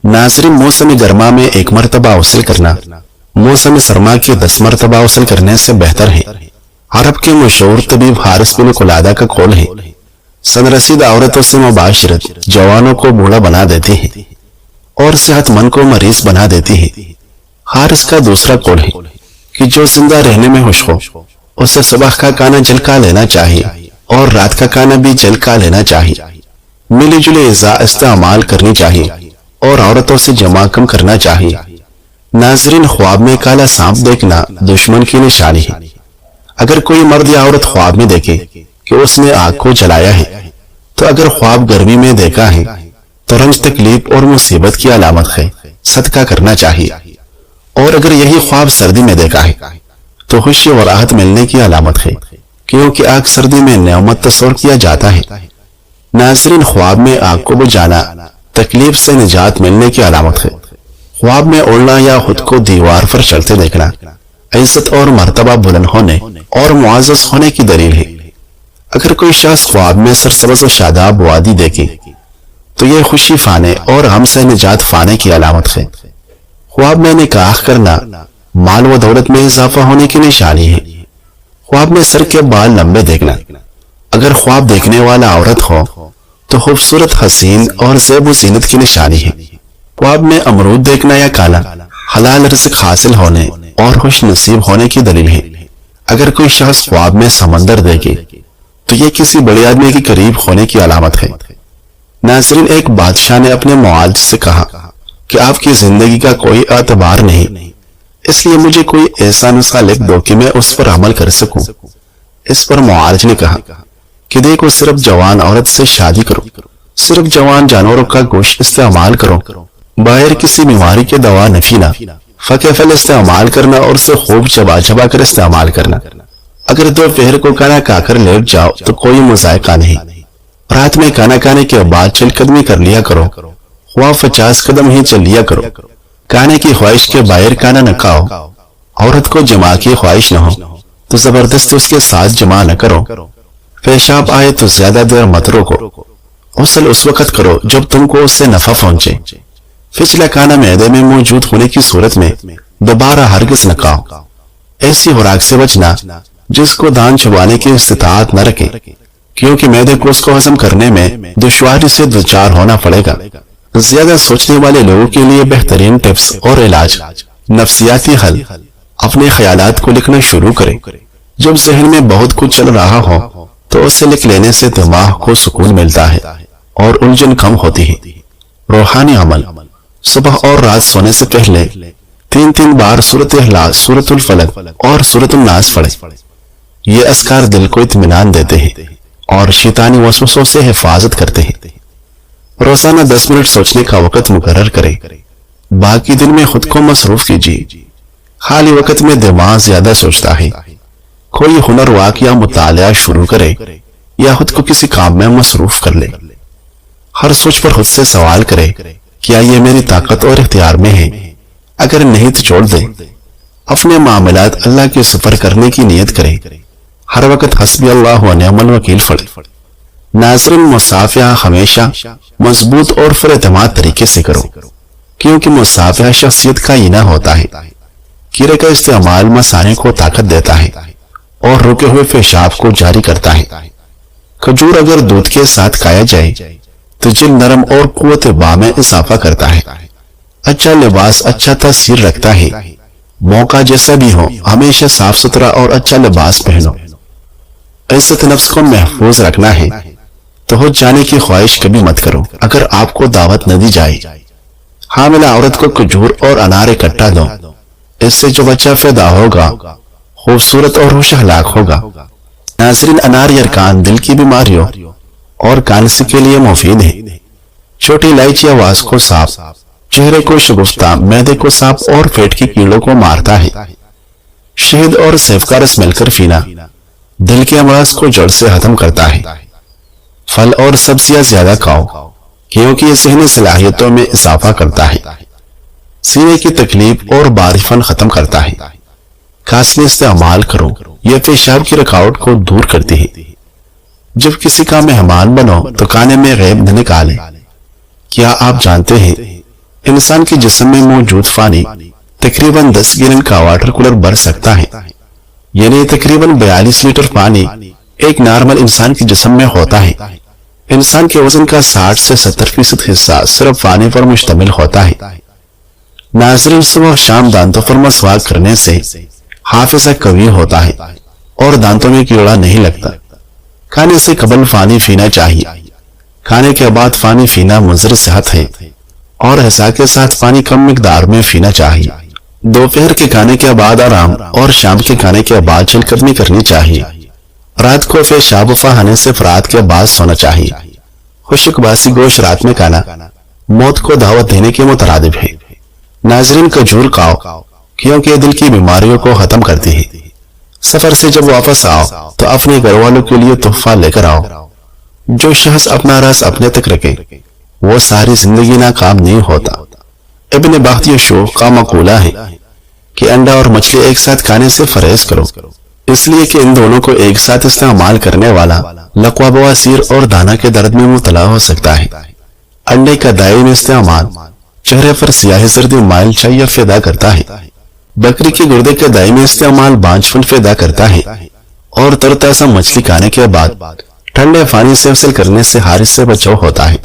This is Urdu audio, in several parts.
ناظرین، موسم گرما میں 1 مرتبہ غسل کرنا موسم سرما کے 10 مرتبہ غسل کرنے سے بہتر ہے۔ عرب کے مشہور طبیب حارث بن قلادہ کا قول ہے، سن رسید عورتوں سے مباشرت جوانوں کو بوڑھا بنا دیتی ہے اور صحت مند کو مریض بنا دیتی ہے۔ حارث کا دوسرا قول ہے کہ جو زندہ رہنے میں خوش ہو اسے صبح کا کھانا جلکا لینا چاہیے اور رات کا کھانا بھی جلکا لینا چاہیے۔ ملی جلی غذا استعمال کرنی چاہیے اور عورتوں سے جمع کم کرنا چاہیے۔ ناظرین، خواب میں کالا سانپ دیکھنا دشمن کی نشانی ہے۔ اگر کوئی مرد یا عورت خواب میں دیکھے کہ اس نے آگ کو جلایا ہے تو اگر خواب گرمی میں دیکھا ہے تو رنج، تکلیف اور مصیبت کی علامت ہے، صدقہ کرنا چاہیے۔ اور اگر یہی خواب سردی میں دیکھا ہے تو خوشی و راحت ملنے کی علامت ہے، کیونکہ آگ سردی میں نعمت تصور کیا جاتا ہے۔ ناظرین، خواب میں آگ کو بجھانا تکلیف سے نجات ملنے کی علامت ہے۔ خواب میں اڑنا یا خود کو دیوار پر چلتے دیکھنا عزت اور مرتبہ بلند ہونے اور معزز ہونے کی دلیل ہے۔ اگر کوئی شخص خواب میں سرسبز و شاداب وادی دیکھے تو یہ خوشی پانے اور غم سے نجات پانے کی علامت ہے۔ خواب میں نکاح کرنا مال و دولت میں اضافہ ہونے کی نشانی ہے۔ خواب میں سر کے بال لمبے دیکھنا اگر خواب دیکھنے والا عورت ہو تو خوبصورت، حسین اور زیب و زینت کی نشانی ہے۔ خواب میں امرود دیکھنا یا کالا حلال رزق حاصل ہونے اور خوش نصیب ہونے کی دلیل ہے۔ اگر کوئی شخص خواب میں سمندر دیکھے تو یہ کسی بڑے آدمی کے قریب ہونے کی علامت ہے۔ ناظرین، ایک بادشاہ نے اپنے معالج سے کہا کہ آپ کی زندگی کا کوئی اعتبار نہیں، اس لیے مجھے کوئی ایسا نسخہ لکھ دو کہ میں اس پر عمل کر سکوں۔ اس پر معالج نے کہا کہ دیکھو، صرف جوان عورت سے شادی کرو، صرف جوان جانوروں کا گوشت استعمال کرو، باہر کسی بیماری کے دوا نفی نہ، فقہ فل استعمال کرنا اور اسے خوب چبا چبا کر استعمال کرنا۔ اگر دوپہر کو کھانا کھا کر لیٹ جاؤ تو کوئی مذائقہ نہیں۔ رات میں کھانا کھانے کے بعد چل قدمی کر لیا کرو، خواہ 50 قدم ہی چل لیا کرو۔ کھانے کی خواہش کے باہر کھانا نہ کھاؤ۔ عورت کو جماع کی خواہش نہ ہو تو زبردست اس کے ساتھ جماع نہ کرو۔ پیشاب آئے تو زیادہ دیر مت روکو۔ غسل اس وقت کرو جب تم کو اس سے نفع پہنچے۔ پچھلا کھانا معدے میں موجود ہونے کی صورت میں دوبارہ ہرگز نہ کھاؤ۔ ایسی خوراک سے بچنا جس کو دان چبانے کی استطاعت نہ رکھے، کیونکہ معدے کو اس کو ہضم کرنے میں دشواری سے دوچار ہونا پڑے گا۔ زیادہ سوچنے والے لوگوں کے لیے بہترین ٹپس اور علاج، نفسیاتی حل۔ اپنے خیالات کو لکھنا شروع کریں۔ جب ذہن میں بہت کچھ چل رہا ہو تو اسے لکھ لینے سے دماغ کو سکون ملتا ہے اور الجھن کم ہوتی ہے۔ روحانی عمل، صبح اور رات سونے سے پہلے 3 بار سورۃ اخلاص، سورۃ الفلق اور سورۃ الناس پڑھیں۔ یہ اذکار دل کو اطمینان دیتے ہیں اور شیطانی وسوسوں سے حفاظت کرتے ہیں۔ روزانہ 10 منٹ سوچنے کا وقت مقرر کریں۔ باقی دن میں خود کو مصروف کیجیے۔ خالی وقت میں دماغ زیادہ سوچتا ہے۔ کوئی ہنر، واقعہ یا مطالعہ شروع کرے یا خود کو کسی کام میں مصروف کر لے۔ ہر سوچ پر خود سے سوال کرے، کیا یہ میری طاقت اور اختیار میں ہے؟ اگر نہیں تو چھوڑ دے۔ اپنے معاملات اللہ کے سپر کرنے کی نیت کرے۔ ہر وقت حسبی اللہ و نعم الوکیل پڑھے۔ ناظرین، مصافحہ ہمیشہ مضبوط اور پر اعتماد طریقے سے کرو، کیونکہ مصافحہ شخصیت کا آئینہ ہوتا ہے۔ کیڑے کا استعمال مثانے کو طاقت دیتا ہے اور رکے ہوئے پیشاب کو جاری کرتا ہے۔ کھجور اگر دودھ کے ساتھ کھایا جائے تو جلد نرم اور قوت باہ میں اضافہ کرتا ہے۔ اچھا لباس اچھا تاثیر رکھتا ہے۔ موقع جیسا بھی ہو ہمیشہ صاف ستھرا اور اچھا لباس پہنو۔ عزت نفس کو محفوظ رکھنا ہے تو ہو جانے کی خواہش کبھی مت کرو اگر آپ کو دعوت نہ دی جائے۔ حاملہ عورت کو کھجور اور انار اکٹھا دو، اس سے جو بچہ پیدا ہوگا خوبصورت اور خوش اخلاق ہوگا۔ ناظرین، انار یرکان دل کی بیماریوں اور کانسی کے لیے مفید ہے۔ چھوٹی الائچی آواز کو صاف، چہرے کو شگفتہ، معدے کو صاف اور پیٹ کی کیڑوں کو مارتا ہے۔ شہد اور سیب کا رس مل کر پینا دل کے امراض کو جڑ سے ختم کرتا ہے۔ پھل اور سبزیاں زیادہ کھاؤ کیونکہ یہ ذہنی صلاحیتوں میں اضافہ کرتا ہے۔ سینے کی تکلیف اور بارفن ختم کرتا ہے۔ کاسنی استعمال کرو، یہ پیشاب کی رکاوٹ کو دور کرتی ہے۔ جب کسی کا مہمان بنو تو کھانے میں غیب نہ نکالے۔ کیا آپ جانتے ہیں انسان کے جسم میں موجود پانی تقریباً 10 گیلن کا واٹر کولر بھر سکتا ہے، یعنی تقریباً 42 لیٹر پانی ایک نارمل انسان کے جسم میں ہوتا ہے۔ انسان کے وزن کا 60 سے 70% حصہ صرف پانی پر مشتمل ہوتا ہے۔ ناظرین، صبح شام دانتوں پر مسواک کرنے سے حافظہ قوی ہوتا ہے اور دانتوں میں کیڑا نہیں لگتا۔ کھانے سے قبل پانی پینا چاہیے۔ کھانے کے بعد پانی پینا مضر صحت ہے اور غذا کے ساتھ پانی کم مقدار میں پینا چاہیے۔ دوپہر کے کھانے کے بعد آرام اور شام کے کھانے کے بعد چہل قدمی کرنی چاہیے۔ رات کو پیشاب و فحانے سے فرات کے بعد سونا چاہیے۔ خشک باسی گوشت رات میں کھانا موت کو دعوت دینے کے مترادف ہے۔ ناظرین، کھجور کھاؤ کیونکہ دل کی بیماریوں کو ختم کرتی ہے۔ سفر سے جب واپس آؤ تو اپنے گھر والوں کے لیے تحفہ لے کر آؤ۔ جو شخص اپنا راز اپنے تک رکھے وہ ساری زندگی ناکام نہیں ہوتا۔ ابن بختیہ شو کا مقولہ ہے کہ انڈا اور مچھلی ایک ساتھ کھانے سے پرہیز کرو، اس لیے کہ ان دونوں کو ایک ساتھ استعمال کرنے والا لقوا بواسیر اور دانہ کے درد میں مبتلا ہو سکتا ہے۔ انڈے کا دائمی استعمال چہرے پر سیاہ زرد مائل چاہیے پیدا کرتا ہے۔ بکری کے گردے کا دائمی استعمال بانجھ پن پیدا کرتا ہے اور ترتازہ مچھلی کھانے کے بعد ٹھنڈے پانی سے غسل کرنے سے حارث سے بچاؤ ہوتا ہے۔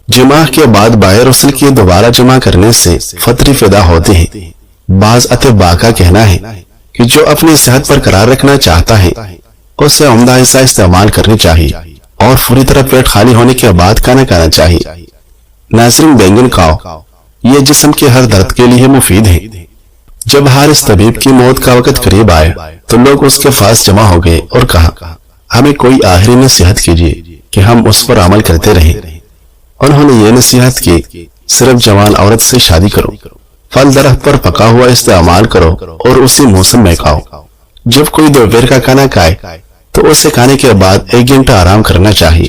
جماع کے بعد باہر غسل کیے دوبارہ جمع کرنے سے فطری پیدا ہوتی ہے۔ بعض اطباء کا کہنا ہے کہ جو اپنی صحت پر قرار رکھنا چاہتا ہے اسے عمدہ حصہ استعمال کرنی چاہیے اور پوری طرح پیٹ خالی ہونے کے بعد کھانا کھانا چاہیے۔ ناظرین، بینگن کھاؤ، یہ جسم کے ہر درد کے لیے مفید ہے۔ جب حارث طبیب کی موت کا وقت قریب آئے تو لوگ اس کے پاس جمع ہو گئے اور کہا، ہمیں کوئی آخری نصیحت کیجیے کہ ہم اس پر عمل کرتے رہیں۔ انہوں نے یہ نصیحت کی، صرف جوان عورت سے شادی کرو، پھل درخت پر پکا ہوا استعمال کرو اور اسی موسم میں کھاؤ۔ جب کوئی دوپہر کا کھانا کھائے تو اسے کھانے کے بعد 1 گھنٹہ آرام کرنا چاہیے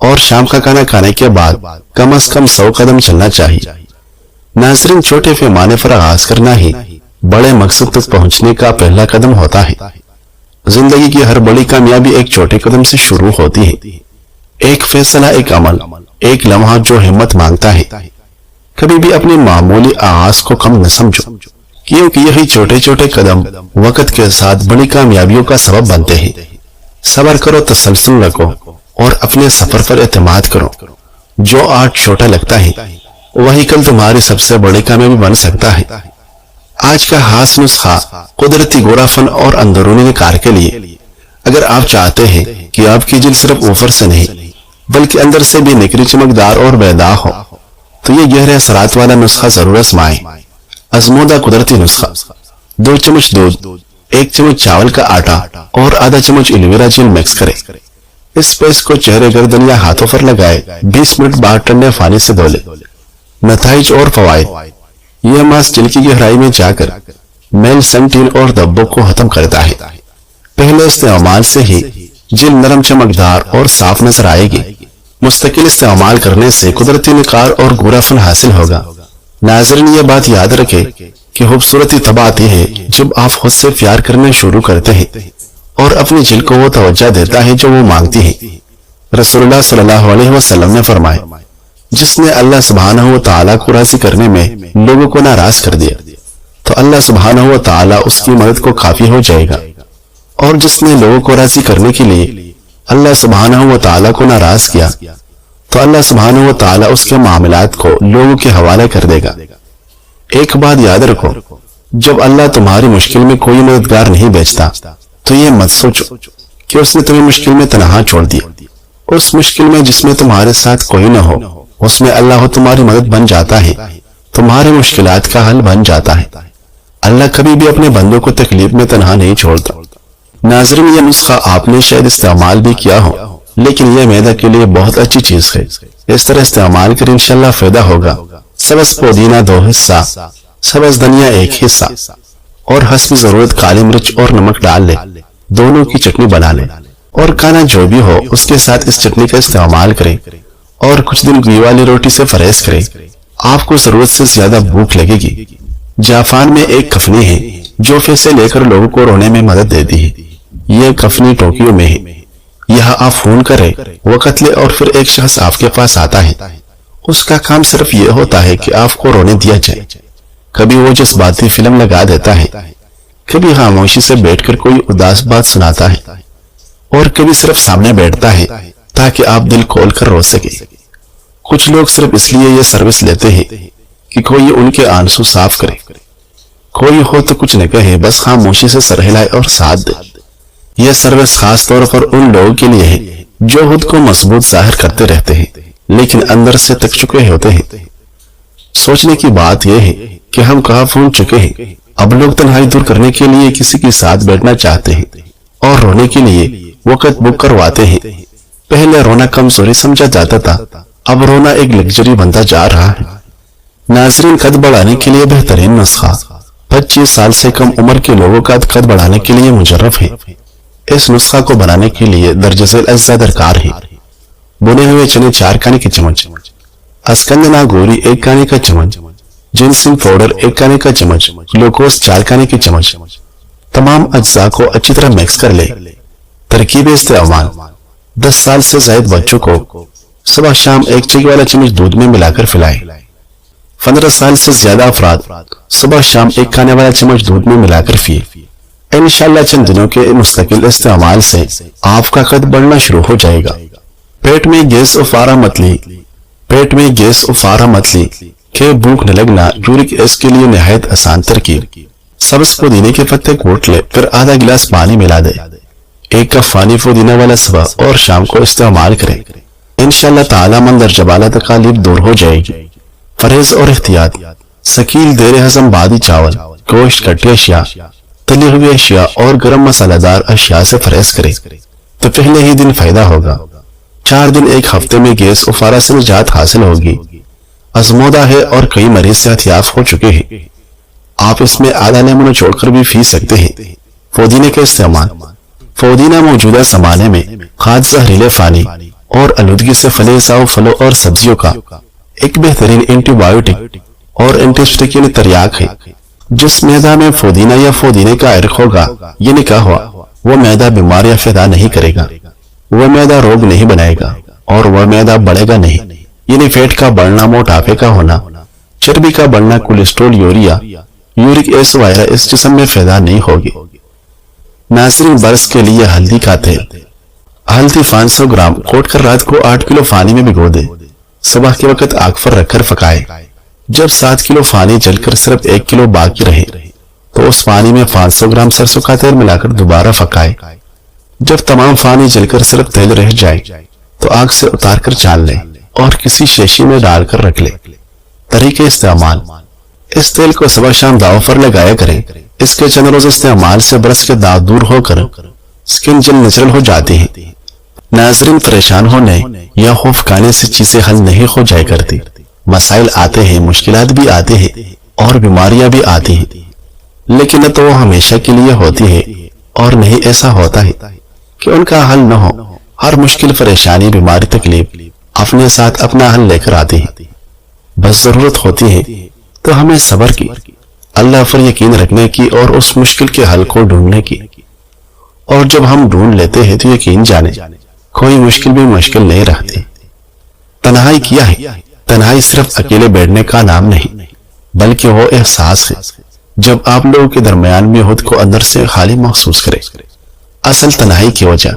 اور شام کا کھانا کھانے کے بعد کم از کم 100 قدم چلنا چاہیے۔ ناظرین، چھوٹے پیمانے پر آغاز کرنا ہی بڑے مقصد تک پہنچنے کا پہلا قدم ہوتا ہے۔ زندگی کی ہر بڑی کامیابی ایک چھوٹے قدم سے شروع ہوتی ہے۔ ایک فیصلہ، ایک عمل، ایک لمحہ جو ہمت مانگتا ہے۔ کبھی بھی اپنے معمولی آغاز کو کم نہ سمجھو، کیونکہ یہی چھوٹے چھوٹے قدم وقت کے ساتھ بڑی کامیابیوں کا سبب بنتے ہیں۔ صبر کرو، تسلسل رکھو اور اپنے سفر پر اعتماد کرو۔ جو آج چھوٹا لگتا ہے وہی کل تمہاری سب سے بڑی کامیابی بن سکتا ہے۔ آج کا خاص نسخہ قدرتی گورا فن اور اندرونی نکار کے لیے۔ اگر آپ چاہتے ہیں کہ آپ کی جلد صرف اوپر سے نہیں بلکہ اندر سے بھی نکری چمکدار اور بیدار ہو تو یہ گہرے اثرات والا نسخہ ضرور آزمائیں۔ آزمودہ قدرتی نسخہ: 2 چمچ دودھ، 1 چمچ چاول کا آٹا اور آدھا چمچ ایلوویرا جیل مکس کریں۔ اس پیسٹ کو چہرے، گردن یا ہاتھوں پر لگائے 20 منٹ بعد ٹھنڈے پانی سے دھو لیں۔ نتائج اور فوائد: یہ ماسک جلد کی گہرائی میں جا کر میل، سنٹین اور دبوں کو ختم کرتا ہے۔ پہلے استعمال سے ہی جلد نرم، چمکدار اور صاف نظر آئے گی۔ مستقل استعمال کرنے سے قدرتی نکھار اور گورا فن حاصل ہوگا۔ ناظرین، یہ بات یاد رکھے کہ خوبصورتی تب آتی ہے جب آپ خود سے پیار کرنا شروع کرتے ہیں اور اپنی جلد کو وہ توجہ دیتا ہے جو وہ مانگتی ہے۔ رسول اللہ صلی اللہ علیہ وسلم نے فرمایا، جس نے اللہ سبحانہ و تعالیٰ کو راضی کرنے میں لوگوں کو ناراض کر دیا تو اللہ سبحانہ و تعالیٰ اس کی مدد کو کافی ہو جائے گا، اور جس نے لوگوں کو راضی کرنے کے لیے اللہ سبحانہ و تعالیٰ کو ناراض کیا تو اللہ سبحانہ و تعالیٰ اس کے معاملات کو لوگوں کے حوالے کر دے گا۔ ایک بات یاد رکھو، جب اللہ تمہاری مشکل میں کوئی مددگار نہیں بھیجتا تو یہ مت سوچو کہ اس نے تمہیں مشکل میں تنہا چھوڑ دیا۔ اس مشکل میں جس میں تمہارے ساتھ کوئی نہ ہو اس میں اللہ تمہاری مدد بن جاتا ہے، تمہاری مشکلات کا حل بن جاتا ہے۔ اللہ کبھی بھی اپنے بندوں کو تکلیف میں تنہا نہیں چھوڑتا۔ ناظرین، یہ نسخہ آپ نے شاید استعمال بھی کیا ہو لیکن یہ معدہ کے لیے بہت اچھی چیز ہے۔ اس طرح استعمال کر انشاءاللہ فائدہ ہوگا۔ سبز پودینہ 2 حصہ، سبز دھنیا 1 حصہ اور حسب ضرورت کالی مرچ اور نمک ڈال لیں۔ دونوں کی چٹنی بنا لیں اور کھانا جو بھی ہو اس کے ساتھ اس چٹنی کا استعمال کریں اور کچھ دن گھی والی روٹی سے پرہیز کریں۔ آپ کو ضرورت سے زیادہ بھوک لگے گی۔ جاپان میں ایک کفنی ہے جو پیسے لے کر لوگوں کو رونے میں مدد دیتی ہے۔ یہ کفنی ٹوکیو میں ہے۔ یہاں آپ فون کریں، وقت لے اور پھر ایک شخص آپ کے پاس آتا ہے اس کا کام صرف یہ ہوتا ہے کہ آپ کو رونے دیا جائے۔ کبھی وہ جذباتی فلم لگا دیتا ہے، کبھی خاموشی سے بیٹھ کر کوئی اداس بات سناتا ہے، اور کبھی صرف سامنے بیٹھتا ہے تاکہ آپ دل کھول کر رو سکے۔ کچھ لوگ صرف اس لیے یہ سروس لیتے ہیں کہ کوئی ان کے آنسو صاف کرے، کوئی ہو تو کچھ نہ کہے، بس خاموشی سے سر ہلائے اور ساتھ دے۔ یہ سروس خاص طور پر ان لوگوں کے لیے ہے جو خود کو مضبوط ظاہر کرتے رہتے ہیں لیکن اندر سے تک چکے ہوتے ہیں۔ سوچنے کی بات یہ ہے کہ ہم کہاں پہنچ چکے ہیں۔ اب لوگ تنہائی دور کرنے کے لیے کسی کے ساتھ بیٹھنا چاہتے ہیں اور رونے کے لیے وقت بک کرواتے ہیں۔ پہلے رونا کمزوری سمجھا جاتا تھا، اب رونا ایک لگژری بنتا جا رہا ہے۔ ناظرین، قد بڑھانے کے لیے بہترین نسخہ 25 سال سے کم عمر کے لوگوں کا قد بڑھانے کے لیے مجرب ہے۔ اس نسخہ کو بنانے کے لیے درج ذیل اجزاء درکار ہے: بنے ہوئے چنے 4 کھانے کے چمچ، اسکندنا گوری 1 کھانے کا چمچ، جنسنگ پاؤڈر 1 کھانے کا چمچ، گلوکوز 4 کھانے کے چمچ۔ تمام اجزاء کو اچھی طرح مکس کر لے۔ ترکیب استعمال: 10 سال سے زائد بچوں کو صبح شام 1 چائے والا چمچ دودھ میں ملا کر پلائیں۔ 15 سال سے زیادہ افراد صبح شام 1 کھانے والا چمچ دودھ میں ملا کر پیئیں۔ انشاءاللہ چند دنوں کے مستقل استعمال سے آپ کا قد بڑھنا شروع ہو جائے گا۔ پیٹ میں گیس و فارہ متلی کہ بھوک نہ لگنا یورک ایسڈ کے لیے نہایت آسان ترکیب: سبز پودینے کے پتے کوٹ لے، پھر آدھا گلاس پانی ملا دے۔ 1 کپ پانی پودینہ والا صبح اور شام کو استعمال کریں۔ انشاءاللہ تعالی من درجہ بالا تکالیف دور ہو جائے گی۔ پرہیز اور احتیاط: ثقیل دیر ہضم بادی چاول، گوشت، کھٹی اشیاء، تلی ہوئی اشیاء اور گرم مسالہ دار اشیاء سے پرہیز کریں تو پہلے ہی دن فائدہ ہوگا۔ 4 دن 1 ہفتے میں گیس و فارہ سے نجات حاصل ہوگی۔ آزمودہ ہے اور کئی مریض صحت یاب ہو چکے ہیں۔ آپ اس میں آدھا لیمن چھوڑ کر بھی پی سکتے ہیں۔ پودینے کا استعمال: پودینہ موجودہ زمانے میں خاص زہریلے پانی اور آلودگی سے فلزاؤ پھلوں اور سبزیوں کا ایک بہترین اینٹی بایوٹک اور اینٹی سیپٹک یعنی تریاق ہے۔ جس معدہ میں پودینہ یا پودینے کا عرق ہوگا یہ نکاح ہوا، وہ معدہ بیماریاں پیدا نہیں کرے گا، وہ معدہ روگ نہیں بنائے گا، اور وہ معدہ بڑھے گا نہیں، یعنی فیٹ کا بڑھنا، موٹاپے کا ہونا، چربی کا بڑھنا، کولیسٹرول، یوریا، یورک ایسڈ وغیرہ اس جسم میں پیدا نہیں ہوگی۔ ناظرین، برس کے لیے ہلدی کا تیل: ہلدی 500 گرام کوٹ کر رات کو 8 کلو پانی میں بھگو دے، صبح کے وقت آگ پر رکھ کر پکائے۔ جب 7 کلو پانی جل کر صرف 1 کلو باقی رہے تو اس پانی میں 500 گرام سرسوں کا تیل ملا کر دوبارہ پکائے۔ جب تمام پانی جل کر صرف تیل رہ جائے تو آگ سے اتار کر چھان لے اور کسی شیشی میں ڈال کر رکھ لے۔ طریقہ استعمال: اس تیل کو صبح شام داغوں پر لگایا کریں۔ اس کے چند روز استعمال سے برس کے داغ دور ہو کر سکن جلد نیچرل ہو جاتی ہے۔ ناظرین، پریشان ہونے یا خوف کھانے سے چیزیں حل نہیں ہو جائے کرتی۔ مسائل آتے ہیں، مشکلات بھی آتے ہیں اور بیماریاں بھی آتی ہیں، لیکن نہ تو وہ ہمیشہ کے لیے ہوتی ہے اور نہیں ایسا ہوتا ہے کہ ان کا حل نہ ہو۔ ہر مشکل، پریشانی، بیماری، تکلیف اپنے ساتھ اپنا حل لے کر آتی ہے۔ بس ضرورت ہوتی ہے تو ہمیں صبر کی، اللہ پر یقین رکھنے کی اور اس مشکل کے حل کو ڈھونڈنے کی۔ اور جب ہم ڈھونڈ لیتے ہیں تو یقین جانے کوئی مشکل بھی مشکل نہیں رہتی۔ تنہائی کیا ہے؟ تنہائی صرف اکیلے بیٹھنے کا نام نہیں بلکہ وہ احساس ہے جب آپ لوگوں کے درمیان بھی خود کو اندر سے خالی محسوس کرے۔ اصل تنہائی کی وجہ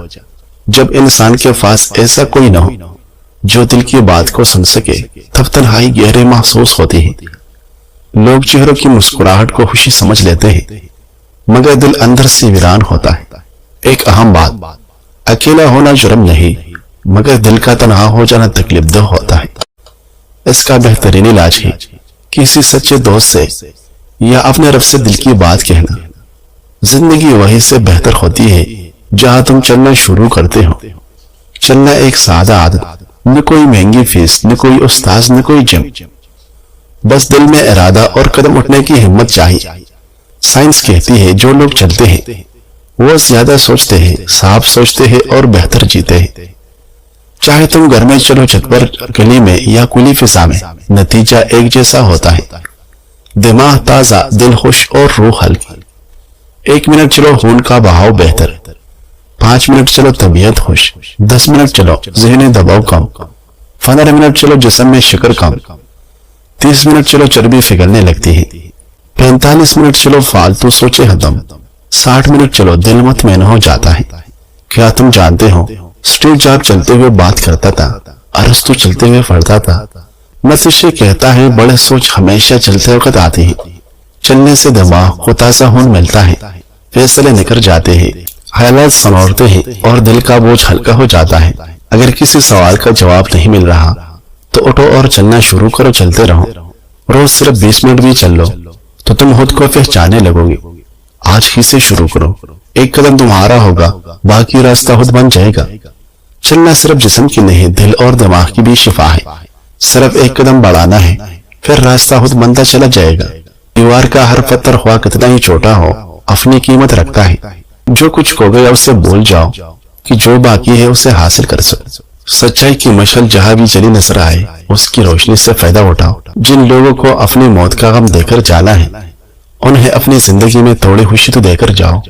جب انسان کے پاس ایسا کوئی نہ ہو جو دل کی بات کو سن سکے، تب تنہائی گہرے محسوس ہوتی ہے۔ لوگ چہروں کی مسکراہٹ کو خوشی سمجھ لیتے ہیں مگر دل اندر سے ویران ہوتا ہے۔ ایک اہم بات، اکیلا ہونا جرم نہیں مگر دل کا تنہا ہو جانا تکلیف دہ ہوتا ہے۔ اس کا بہترین علاج ہے کسی سچے دوست سے یا اپنے رب سے دل کی بات کہنا۔ زندگی وہی سے بہتر ہوتی ہے جہاں تم چلنا شروع کرتے ہو۔ چلنا ایک سادہ عادت، نہ کوئی مہنگی فیس، نہ کوئی استاذ، نہ کوئی جم، بس دل میں ارادہ اور قدم اٹھنے کی ہمت چاہیے۔ سائنس کہتی ہے جو لوگ چلتے ہیں وہ زیادہ سوچتے ہیں، صاف سوچتے ہیں اور بہتر جیتے ہیں۔ چاہے تم گھر میں چلو، چھت پر، گلی میں یا کھلی فضا میں، نتیجہ ایک جیسا ہوتا ہے۔ دماغ تازہ، دل خوش اور روح ہلکی۔ 1 منٹ چلو، خون کا بہاؤ بہتر۔ 5 منٹ چلو، طبیعت خوش۔ 10 منٹ چلو، ذہنی دباؤ کم۔ 15 منٹ چلو جسم میں شکر کم، 30 منٹ چلو چربی پگھلنے لگتی ہے، 45 منٹ چلو فالتو سوچے ختم، 60 منٹ چلو دل مطمئن ہو جاتا ہے۔ کیا تم جانتے ہو اسٹیو جاب چلتے ہوئے بات کرتا تھا، ارسطو چلتے ہوئے پڑھتا تھا۔ میں تجھے کہتا ہے بڑے سوچ ہمیشہ چلتے وقت آتے ہیں، چلنے سے دماغ کو تازہ خون ملتا ہے، فیصلے نکل جاتے ہیں، خیالات سنورتے ہیں اور دل کا بوجھ ہلکا ہو جاتا ہے۔ اگر کسی سوال کا جواب نہیں مل رہا تو اٹھو اور چلنا شروع کرو، چلتے رہو۔ روز صرف 20 منٹ بھی چل لو تو تم خود کو پہچانے لگو گے۔ آج ہی سے شروع کرو، ایک قدم تمہارا ہوگا، باقی راستہ خود بن جائے گا۔ چلنا صرف جسم کی نہیں، دل اور دماغ کی بھی شفا ہے۔ صرف ایک قدم بڑھانا ہے، پھر راستہ خود بنتا چلا جائے گا۔ دیوار کا ہر پتھر خواہ کتنا ہی چھوٹا ہو اپنی قیمت رکھتا ہے۔ جو کچھ کھو گیا اسے بھول جاؤ کہ جو باقی ہے اسے حاصل کر سکو۔ سچائی کی مشعل جہاں بھی جلی نظر آئے اس کی روشنی سے فائدہ اٹھاؤ۔ جن لوگوں کو اپنی موت کا غم دے کر جانا ہے انہیں اپنی زندگی میں تھوڑی خوشی تو دے کر جاؤ۔